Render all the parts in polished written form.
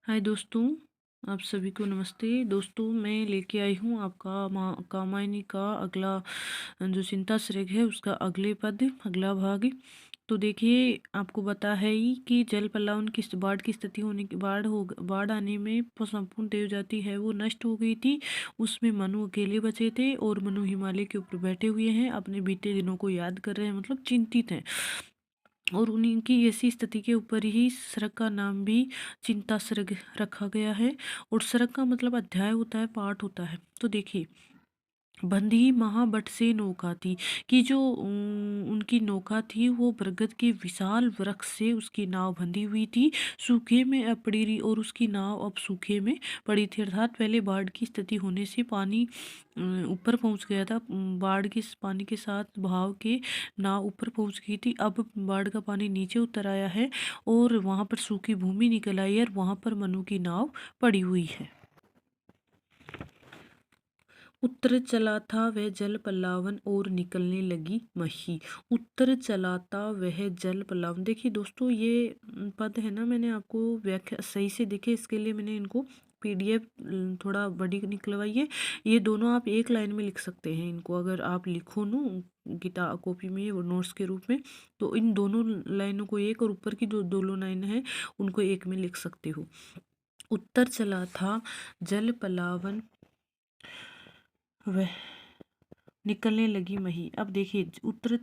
हाय दोस्तों, आप सभी को नमस्ते। दोस्तों, मैं लेके आई हूँ आपका कामायनी का अगला जो चिंता श्रृंग है उसका अगले पद अगला भाग। तो देखिए, आपको पता है ही कि जल पलावन की बाढ़ की स्थिति होने की बाढ़ आने में संपूर्ण देव जाति है वो नष्ट हो गई थी। उसमें मनु अकेले बचे थे और मनु हिमालय के ऊपर बैठे हुए हैं, अपने बीते दिनों को याद कर रहे हैं, मतलब चिंतित हैं। और उन्हीं की ऐसी स्थिति के ऊपर ही सरग का नाम भी चिंता सरग रखा गया है। और सरग का मतलब अध्याय होता है, पाठ होता है। तो देखिए, बंधी महाबट से नौका थी कि जो उनकी नौका थी वो बरगद के विशाल वृक्ष से उसकी नाव बंधी हुई थी, सूखे में अब पड़ी रही और उसकी नाव अब सूखे में पड़ी थी। अर्थात पहले बाढ़ की स्थिति होने से पानी ऊपर पहुंच गया था, बाढ़ के पानी के साथ बहाव के नाव ऊपर पहुंच गई थी। अब बाढ़ का पानी नीचे उतर आया है और वहां पर सूखी भूमि निकल आई है और वहां पर मनु की नाव पड़ी हुई है। उत्तर चला था वह जल पलावन और निकलने लगी मही। उत्तर चलाता वह जल पलावन। देखिए दोस्तों, ये पद है ना, मैंने आपको व्याख्या सही से देखे इसके लिए मैंने इनको पीडीएफ थोड़ा बड़ी निकलवाई है। ये दोनों आप एक लाइन में लिख सकते हैं इनको, अगर आप लिखो ना किताब कॉपी में और नोट्स के रूप में, तो इन दोनों लाइनों को एक और ऊपर की जो दोनों लाइन है उनको एक में लिख सकते हो। उत्तर चला था जल पलावन वह निकलने लगी मही। अब देखिए, उत्तर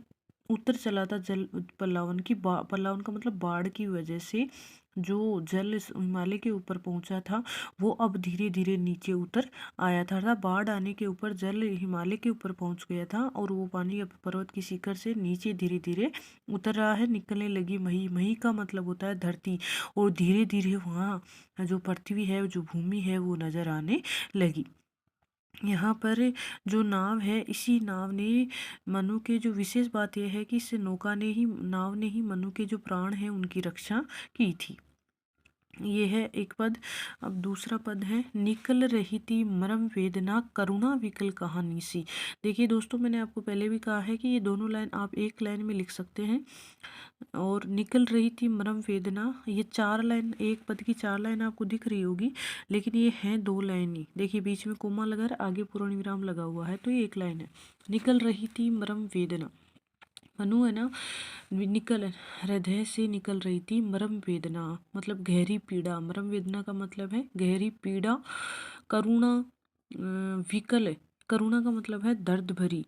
उत्तर चला था जल पलावन की पलावन का मतलब बाढ़ की वजह से जो जल इस हिमालय के ऊपर पहुंचा था वो अब धीरे धीरे नीचे उतर आया था। अर्थात बाढ़ आने के ऊपर जल हिमालय के ऊपर पहुंच गया था और वो पानी अब पर्वत की शिखर से नीचे धीरे धीरे उतर रहा है। निकलने लगी मही। मही का मतलब होता है धरती, और धीरे धीरे वहाँ जो पृथ्वी है, जो भूमि है, वो नजर आने लगी। यहाँ पर जो नाव है, इसी नाव ने मनु के, जो विशेष बात यह है कि इस नौका ने ही, नाव ने ही मनु के जो प्राण हैं उनकी रक्षा की थी। ये है एक पद। अब दूसरा पद है, निकल रही थी मरम वेदना करुणा विकल कहानी सी। देखिए दोस्तों, मैंने आपको पहले भी कहा है कि ये दोनों लाइन आप एक लाइन में लिख सकते हैं। और निकल रही थी मरम वेदना, ये चार लाइन, एक पद की चार लाइन आपको दिख रही होगी, लेकिन ये हैं दो लाइन ही। देखिए, बीच में कोमा लगा है, आगे पूर्ण विराम लगा हुआ है, तो ये एक लाइन है। निकल रही थी मरम वेदना, मनु है ना, निकल, हृदय से निकल रही थी मरम वेदना, मतलब गहरी पीड़ा। मरम वेदना का मतलब है गहरी पीड़ा। करुणा विकल, करुणा का मतलब है दर्द भरी,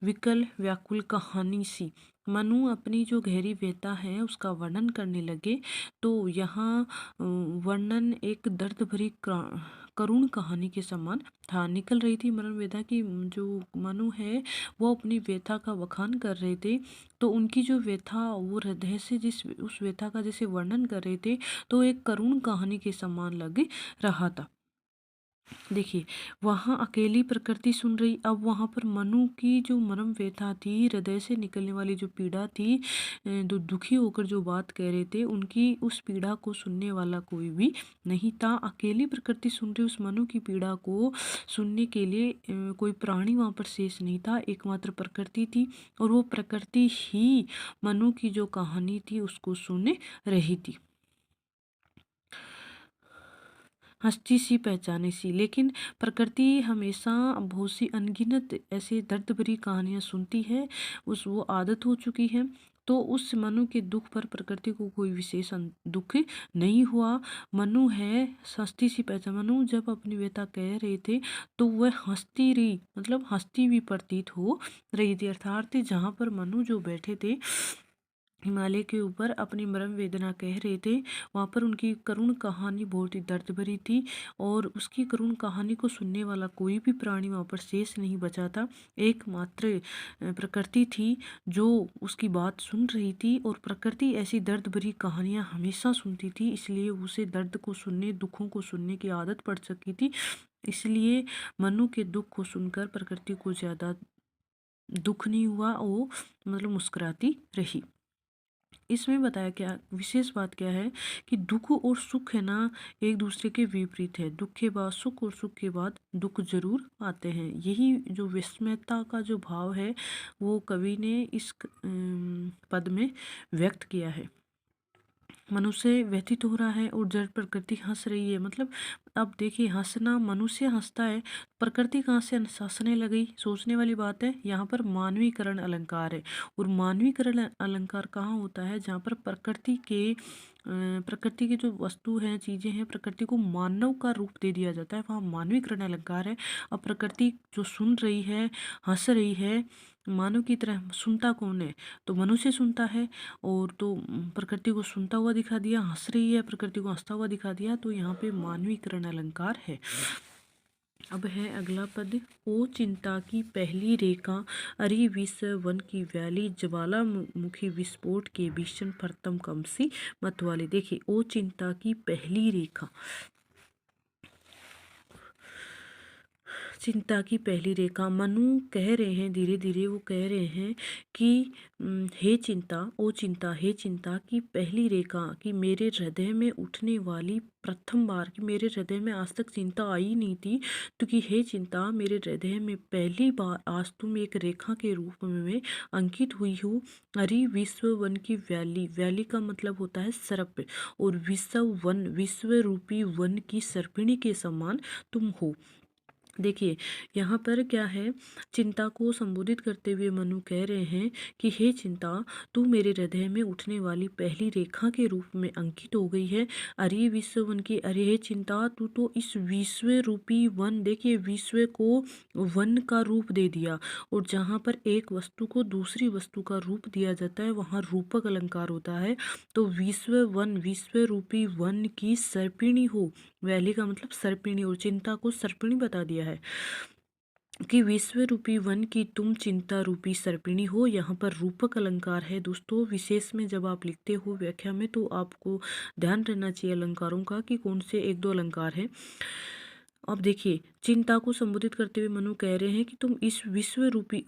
विकल व्याकुल कहानी सी। मनु अपनी जो गहरी व्यथा है उसका वर्णन करने लगे। तो यहाँ वर्णन एक दर्द भरी करुण कहानी के समान था। निकल रही थी मरण व्यथा की, जो मनु है वो अपनी व्यथा का बखान कर रहे थे। तो उनकी जो व्यथा, वो हृदय से जिस उस व्यथा का जैसे वर्णन कर रहे थे, तो एक करुण कहानी के समान लग रहा था। देखिए, वहाँ अकेली प्रकृति सुन रही। अब वहाँ पर मनु की जो मरम व्यथा थी, हृदय से निकलने वाली जो पीड़ा थी, जो दुखी होकर जो बात कह रहे थे, उनकी उस पीड़ा को सुनने वाला कोई भी नहीं था। अकेली प्रकृति सुन रही, उस मनु की पीड़ा को सुनने के लिए कोई प्राणी वहाँ पर शेष नहीं था, एकमात्र प्रकृति थी। और वो प्रकृति ही मनु की जो कहानी थी उसको सुन रही थी। हस्ती सी पहचाने सी। लेकिन प्रकृति हमेशा बहुत सी अनगिनत ऐसे दर्द भरी कहानियाँ सुनती है, वो आदत हो चुकी है। तो उस मनु के दुख पर प्रकृति को कोई विशेष दुख नहीं हुआ। मनु है हस्ती सी पहचान। मनु जब अपनी व्यथा कह रहे थे तो वह हंसती रही, मतलब हंसती भी प्रतीत हो रही थी। अर्थात जहाँ पर मनु जो बैठे थे हिमालय के ऊपर अपनी मरम वेदना कह रहे थे, वहाँ पर उनकी करुण कहानी बहुत ही दर्द भरी थी। और उसकी करुण कहानी को सुनने वाला कोई भी प्राणी वहाँ पर शेष नहीं बचा था। एकमात्र प्रकृति थी जो उसकी बात सुन रही थी। और प्रकृति ऐसी दर्द भरी कहानियाँ हमेशा सुनती थी, इसलिए उसे दर्द को सुनने, दुखों को सुनने की आदत पड़ चुकी थी। इसलिए मनु के दुख को सुनकर प्रकृति को ज़्यादा दुख नहीं हुआ, वो मतलब मुस्कुराती रही। इसमें बताया क्या, विशेष बात क्या है कि दुख और सुख है ना, एक दूसरे के विपरीत है। दुख के बाद सुख और सुख के बाद दुख जरूर आते हैं। यही जो विस्मयता का जो भाव है वो कवि ने इस पद में व्यक्त किया है। मनुष्य व्यथित हो रहा है और जड़ प्रकृति हंस रही है। मतलब अब देखिए, हंसना, मनुष्य हंसता है, प्रकृति कहाँ से हंसने लगी, सोचने वाली बात है। यहाँ पर मानवीकरण अलंकार है, और मानवीकरण अलंकार कहाँ होता है, जहाँ पर प्रकृति की जो वस्तु हैं, चीजें हैं, प्रकृति को मानव का रूप दे दिया जाता है, वहाँ मानवीकरण अलंकार है। अब प्रकृति जो सुन रही है, हंस रही है, मानव की तरह, सुनता कौन है, तो मनुष्य सुनता है। और तो प्रकृति को सुनता हुआ दिखा दिया, हंस रही है, प्रकृति को हंसता हुआ दिखा दिया, तो यहाँ पे मानवीकरण अलंकार है। अब है अगला पद, ओ चिंता की पहली रेखा, अरि विश्व वन की वैली, ज्वालामुखी विस्फोट के भीषण प्रथम कमसी मतवाली। देखिए, ओ चिंता की पहली रेखा, चिंता की पहली रेखा, मनु कह रहे हैं, धीरे धीरे वो कह रहे हैं कि हे चिंता, ओ चिंता, हे चिंता की पहली रेखा, कि मेरे हृदय में उठने वाली प्रथम बार, कि मेरे हृदय में आज तक चिंता आई नहीं थी, तो कि हे चिंता, मेरे हृदय में पहली बार आज तुम एक रेखा के रूप में अंकित हुई हो। अरे विश्व वन की वैली, वैली का मतलब होता है सर्प, और विश्व वन, विश्व रूपी वन की सर्पिणी के समान तुम हो। देखिए, यहाँ पर क्या है, चिंता को संबोधित करते हुए मनु कह रहे हैं कि हे चिंता, तू मेरे हृदय में उठने वाली पहली रेखा के रूप में अंकित हो गई है। अरे विश्व वन की, अरे हे चिंता, तू तो इस विश्व रूपी वन, देखिए विश्व को वन का रूप दे दिया, और जहाँ पर एक वस्तु को दूसरी वस्तु का रूप दिया जाता है, वहाँ रूपक अलंकार होता है। तो विश्व वन, विश्व रूपी वन की सर्पिणी हो, वैली का मतलब सर्पिणी, और चिंता को सर्पिणी बता दिया है कि विश्व रूपी वन की तुम चिंता रूपी सर्पिणी हो। यहाँ पर रूपक अलंकार है दोस्तों। विशेष में जब आप लिखते हो व्याख्या में, तो आपको ध्यान रहना चाहिए अलंकारों का, कि कौन से एक दो अलंकार है। अब देखिए, चिंता को संबोधित करते हुए मनु कह रहे हैं कि तुम इस विश्व रूपी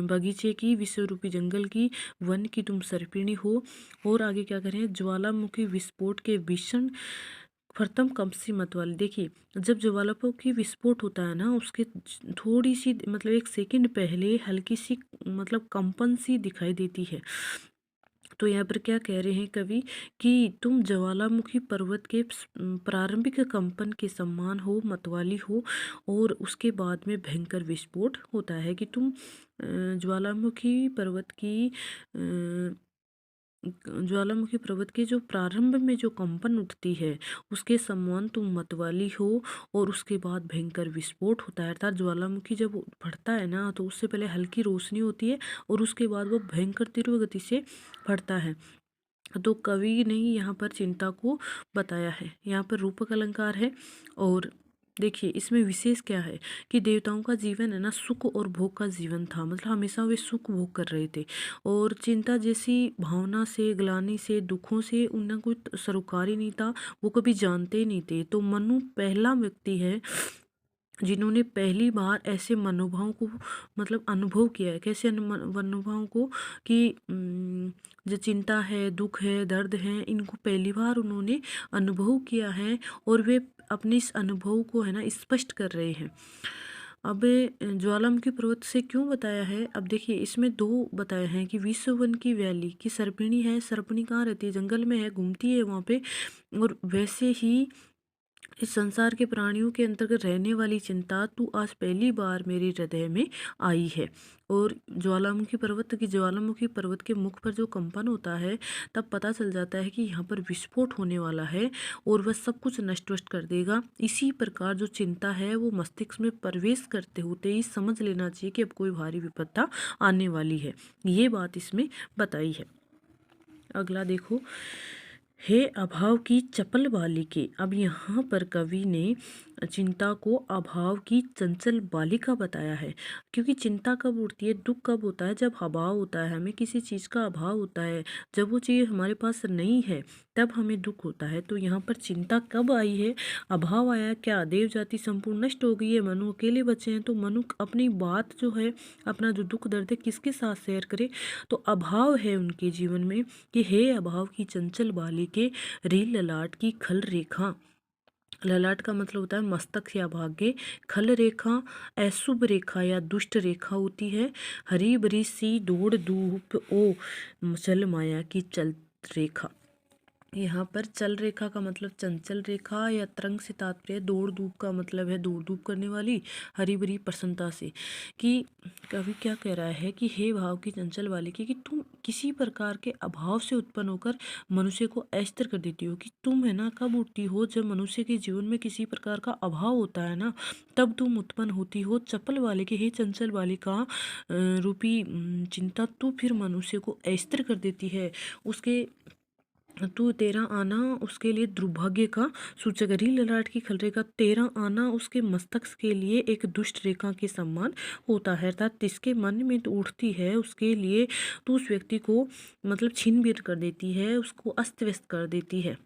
बगीचे की, विश्व रूपी जंगल की, वन की तुम सर्पिणी हो। और आगे क्या करें, ज्वालामुखी विस्फोट के भीषण प्रथम कमसी मतवाली। देखिए, जब ज्वालामुखी विस्फोट होता है ना, उसके थोड़ी सी, मतलब एक सेकंड पहले हल्की सी, मतलब कंपन सी दिखाई देती है। तो यहाँ पर क्या कह रहे हैं कवि, कि तुम ज्वालामुखी पर्वत के प्रारंभिक कंपन के समान हो, मतवाली हो, और उसके बाद में भयंकर विस्फोट होता है। कि तुम ज्वालामुखी पर्वत की, ज्वालामुखी पर्वत के जो प्रारंभ में जो कंपन उठती है, उसके समान तुम मतवाली हो, और उसके बाद भयंकर विस्फोट होता है। अर्थात ज्वालामुखी जब फटता है ना, तो उससे पहले हल्की रोशनी होती है, और उसके बाद वो भयंकर तीव्र गति से फटता है। तो कवि ने यहाँ पर चिंता को बताया है। यहाँ पर रूपक अलंकार है। और देखिए, इसमें विशेष क्या है, कि देवताओं का जीवन है ना, सुख और भोग का जीवन था, मतलब हमेशा वे सुख भोग कर रहे थे, और चिंता जैसी भावना से, ग्लानि से, दुखों से उन्हें कोई सरोकार ही नहीं था, वो कभी जानते ही नहीं थे। तो मनु पहला व्यक्ति है जिन्होंने पहली बार ऐसे मनोभाव को, मतलब अनुभव किया है। कैसे मनोभाव को, कि जो चिंता है, दुख है, दर्द है, इनको पहली बार उन्होंने अनुभव किया है, और वे अपने इस अनुभव को है ना स्पष्ट कर रहे हैं। अब ज्वालामुखी पर्वत से क्यों बताया है, अब देखिए, इसमें दो बताए हैं, कि विश्व वन की वैली की सर्पिणी है। सर्पिणी कहाँ रहती है, जंगल में है, घूमती है वहाँ पे। और वैसे ही इस संसार के प्राणियों के अंतर्गत रहने वाली चिंता तू आज पहली बार मेरे हृदय में आई है। और ज्वालामुखी पर्वत के मुख पर जो कंपन होता है, तब पता चल जाता है कि यहाँ पर विस्फोट होने वाला है, और वह सब कुछ नष्ट वष्ट कर देगा। इसी प्रकार जो चिंता है, वो मस्तिष्क में प्रवेश करते होते ही समझ लेना चाहिए कि अब कोई भारी विपत्ता आने वाली है। ये बात इसमें बताई है। अगला देखो, हे अभाव की चपल बालिके। अब यहाँ पर कवि ने चिंता को अभाव की चंचल बालिका बताया है। क्योंकि चिंता कब उठती है, दुख कब होता है, जब अभाव होता है, हमें किसी चीज़ का अभाव होता है, जब वो चीज़ हमारे पास नहीं है, तब हमें दुख होता है। तो यहाँ पर चिंता कब आई है, अभाव आया। क्या देव जाति संपूर्ण नष्ट हो गई है, मनु अकेले बचे हैं, तो मनु अपनी बात जो है, अपना जो दुख दर्द है, किसके साथ शेयर करे, तो अभाव है उनके जीवन में, कि हे अभाव की चंचल बालिके, रे ललाट की खल रेखा। ललाट का मतलब होता है मस्तक या भाग्य। खल रेखा अशुभ रेखा या दुष्ट रेखा होती है। हरी भरी सी दौड़ धूप ओ चल माया की रेखा। यहाँ पर चल रेखा का मतलब चंचल रेखा या तरंग से तात्पर्य दौड़ धूप का मतलब है दौड़ धूप करने वाली हरी भरी प्रसन्नता से। कि कवि क्या कह रहा है कि हे भाव की चंचल बालिके कि तुम किसी प्रकार के अभाव से उत्पन्न होकर मनुष्य को अस्थिर कर देती हो। कि तुम है ना कब उठती हो, जब मनुष्य के जीवन में किसी प्रकार का अभाव होता है ना, तब तुम उत्पन्न होती हो। चपल बालिके हे चंचल बालिका रूपी चिंता तू फिर मनुष्य को अस्थिर कर देती है। उसके तू तेरा आना उसके लिए दुर्भाग्य का सूचक। री ललाट की खलरेखा तेरा आना उसके मस्तक के लिए एक दुष्ट रेखा के समान होता है, अर्थात जिसके मन में तो उठती है उसके लिए तो उस व्यक्ति को मतलब छीन बीन कर देती है, उसको अस्त व्यस्त कर देती है।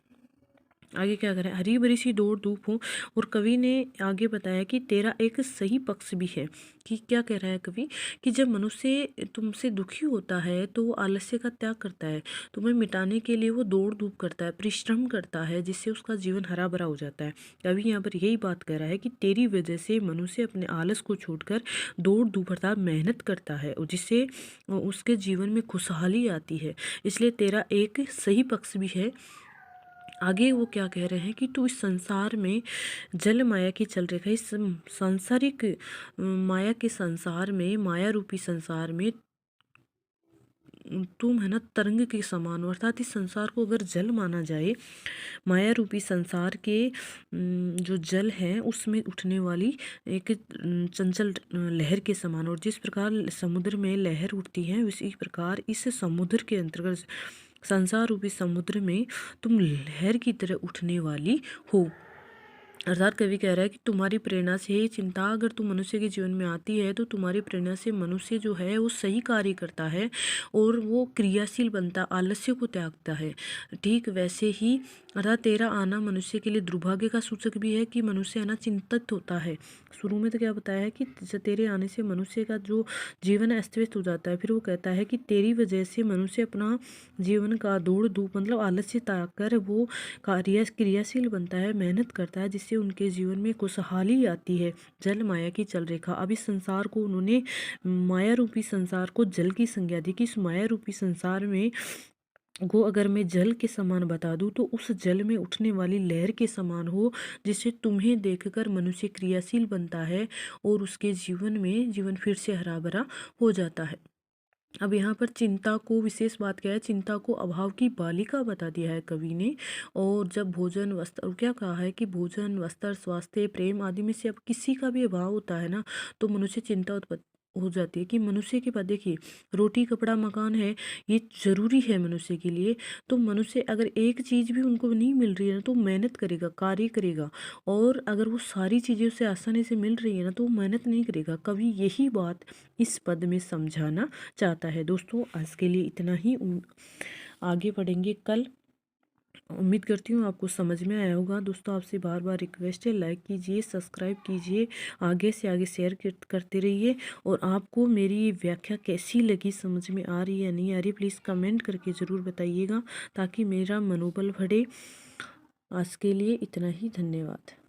आगे क्या करें, हरी भरी सी दौड़ धूप हो। और कवि ने आगे बताया कि तेरा एक सही पक्ष भी है। कि क्या कह रहा है कवि कि जब मनुष्य तुमसे दुखी होता है तो वो आलस्य का त्याग करता है, तुम्हें मिटाने के लिए वो दौड़ धूप करता है, परिश्रम करता है, जिससे उसका जीवन हरा भरा हो जाता है। कवि यहाँ पर यही बात कह रहा है कि तेरी वजह से मनुष्य अपने आलस को छोड़कर दौड़ धूप अर्थात मेहनत करता है और जिससे उसके जीवन में खुशहाली आती है, इसलिए तेरा एक सही पक्ष भी है। आगे वो क्या कह रहे हैं कि तू इस संसार में जल माया की चल रेखा, इस सांसारिक माया के संसार में, माया रूपी संसार में तुम है ना तरंग के समान हो। अर्थात इस संसार को अगर जल माना जाए, माया रूपी संसार के जो जल है उसमें उठने वाली एक चंचल लहर के समान। और जिस प्रकार समुद्र में लहर उठती है उसी प्रकार इस समुद्र के अंतर्गत संसार रूपी समुद्र में तुम लहर की तरह उठने वाली हो। अर्थात कवि कह रहा है कि तुम्हारी प्रेरणा से ही चिंता अगर तुम मनुष्य के जीवन में आती है तो तुम्हारी प्रेरणा से मनुष्य जो है वो सही कार्य करता है और वो क्रियाशील बनता, आलस्य को त्यागता है। ठीक वैसे ही अर्थात तेरा आना मनुष्य के लिए दुर्भाग्य का सूचक भी है कि मनुष्य है ना चिंतित होता है। शुरू में तो क्या बताया है कि तेरे आने से मनुष्य का जो जीवन अस्त व्यस्त हो जाता है, फिर वो कहता है कि तेरी वजह से मनुष्य अपना जीवन का दौड़ धूप मतलब आलस्य त्याग कर वो क्रियाशील बनता है, मेहनत करता है, जिससे उनके जीवन में खुशहाली आती है। जल माया की चल रेखा, अब इस संसार को उन्होंने माया रूपी संसार को जल की संज्ञा दी कि इस माया रूपी संसार में को अगर मैं जल के समान बता दूं तो उस जल में उठने वाली लहर के समान हो, जिससे तुम्हें देखकर मनुष्य क्रियाशील बनता है और उसके जीवन में जीवन फिर से हरा भरा हो जाता है। अब यहाँ पर चिंता को विशेष बात क्या है, चिंता को अभाव की बालिका बता दिया है कवि ने। और जब भोजन वस्त्र, और क्या कहा है कि भोजन वस्त्र स्वास्थ्य प्रेम आदि में से अब किसी का भी अभाव होता है ना तो मनुष्य चिंता उत्पत्ति हो जाती है। कि मनुष्य के पास देखिए रोटी कपड़ा मकान है, ये जरूरी है मनुष्य के लिए। तो मनुष्य अगर एक चीज़ भी उनको नहीं मिल रही है ना तो मेहनत करेगा, कार्य करेगा। और अगर वो सारी चीज़ें उसे आसानी से मिल रही है ना तो वो मेहनत नहीं करेगा। कवि यही बात इस पद में समझाना चाहता है। दोस्तों आज के लिए इतना ही, आगे बढ़ेंगे कल। उम्मीद करती हूँ आपको समझ में आया होगा। दोस्तों आपसे बार बार रिक्वेस्ट है, लाइक कीजिए, सब्सक्राइब कीजिए, आगे से आगे शेयर करते रहिए। और आपको मेरी व्याख्या कैसी लगी, समझ में आ रही है या नहीं आ रही, प्लीज़ कमेंट करके ज़रूर बताइएगा ताकि मेरा मनोबल बढ़े। आज के लिए इतना ही, धन्यवाद।